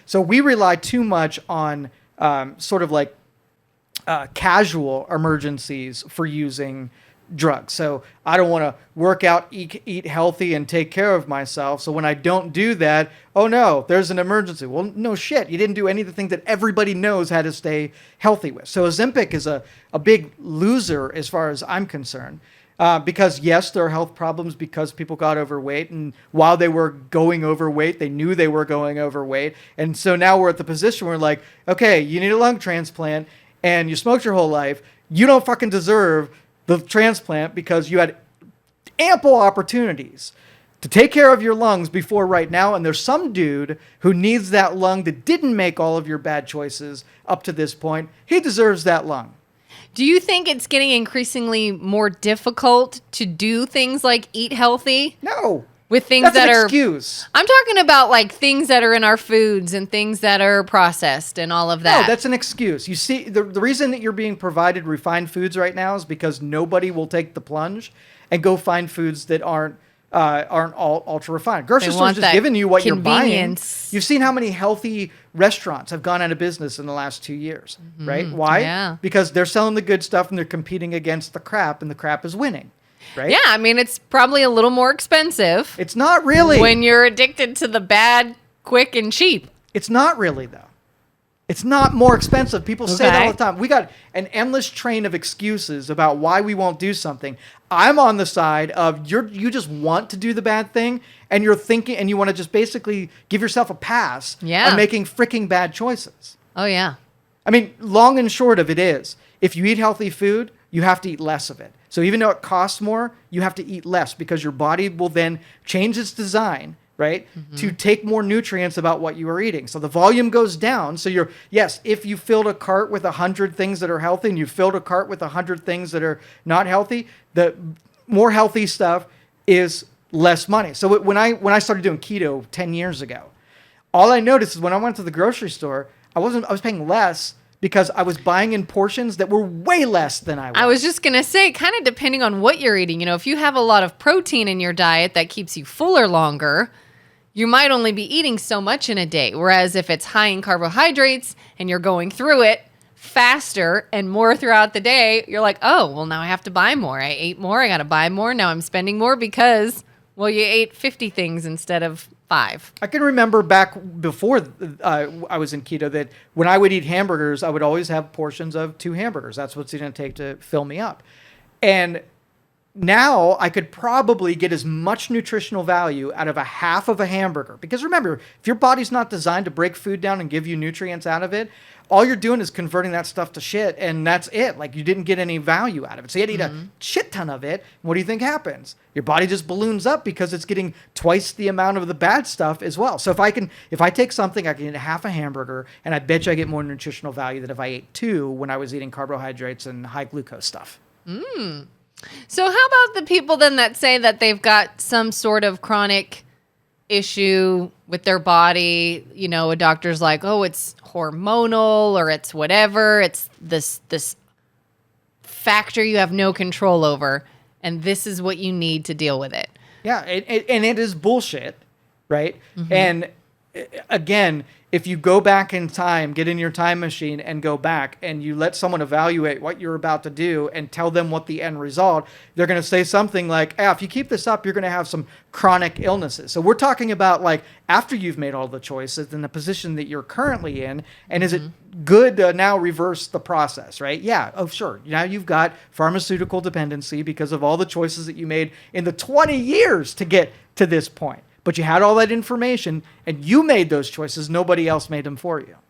So we rely too much on sort of like casual emergencies for using drugs. So I don't want to work out, eat healthy, and take care of myself. So when I don't do that, oh no, there's an emergency. Well, no shit. You didn't do any of the things that everybody knows how to stay healthy with. So Ozempic is a big loser as far as I'm concerned. Because yes, there are health problems because people got overweight. And while they were going overweight, they knew they were going overweight. And so now we're at the position where like, okay, you need a lung transplant and you smoked your whole life. You don't fucking deserve the transplant because you had ample opportunities to take care of your lungs before right now. And there's some dude who needs that lung that didn't make all of your bad choices up to this point. He deserves that lung. Do you think it's getting increasingly more difficult to do things like eat healthy? No. With things That's that an are excuse. I'm talking about like things that are in our foods and things that are processed and all of that. No, that's an excuse. You see, the reason that you're being provided refined foods right now is because nobody will take the plunge and go find foods that aren't all ultra refined. Grocery stores just giving you what you're buying. You've seen how many healthy restaurants have gone out of business in the last 2 years, right? Why? Yeah. Because they're selling the good stuff and they're competing against the crap, and the crap is winning. Right? Yeah, I mean, it's probably a little more expensive. It's not really. When you're addicted to the bad, quick, and cheap. It's not really, though. It's not more expensive. People say that all the time. We got an endless train of excuses about why we won't do something. I'm on the side of you just want to do the bad thing, and you're thinking, and you want to just basically give yourself a pass on making freaking bad choices. Oh, yeah. I mean, long and short of it is, if you eat healthy food, you have to eat less of it. So even though it costs more, you have to eat less because your body will then change its design, right, to take more nutrients about what you are eating. So the volume goes down. So if you filled a cart with 100 things that are healthy and you filled a cart with 100 things that are not healthy, the more healthy stuff is less money. So when I started doing keto 10 years ago, all I noticed is when I went to the grocery store, I was paying less because I was buying in portions that were way less than I was. I was just going to say, kind of depending on what you're eating, if you have a lot of protein in your diet that keeps you fuller longer, you might only be eating so much in a day. Whereas if it's high in carbohydrates and you're going through it faster and more throughout the day, you're like, oh, well, now I have to buy more. I ate more. I got to buy more. Now I'm spending more because, well, you ate 50 things instead of 5. I can remember back before I was in keto that when I would eat hamburgers, I would always have portions of 2 hamburgers. That's what's going to take to fill me up. And now I could probably get as much nutritional value out of a half of a hamburger. Because remember, if your body's not designed to break food down and give you nutrients out of it, all you're doing is converting that stuff to shit, and that's it. Like, you didn't get any value out of it. So you had to eat a shit ton of it. What do you think happens? Your body just balloons up because it's getting twice the amount of the bad stuff as well. So if I take something, I can eat a half a hamburger, and I bet you I get more nutritional value than if I ate 2 when I was eating carbohydrates and high glucose stuff. So how about the people then that say that they've got some sort of chronic issue with their body? A doctor's like, oh, it's hormonal or it's whatever. It's this factor you have no control over, and this is what you need to deal with it. Yeah, and it is bullshit, right? And again, if you go back in time, get in your time machine and go back and you let someone evaluate what you're about to do and tell them what the end result, they're going to say something like, if you keep this up, you're going to have some chronic illnesses. So we're talking about like after you've made all the choices in the position that you're currently in, and is it good to now reverse the process, right? Yeah, oh sure. Now you've got pharmaceutical dependency because of all the choices that you made in the 20 years to get to this point. But you had all that information, and you made those choices. Nobody else made them for you.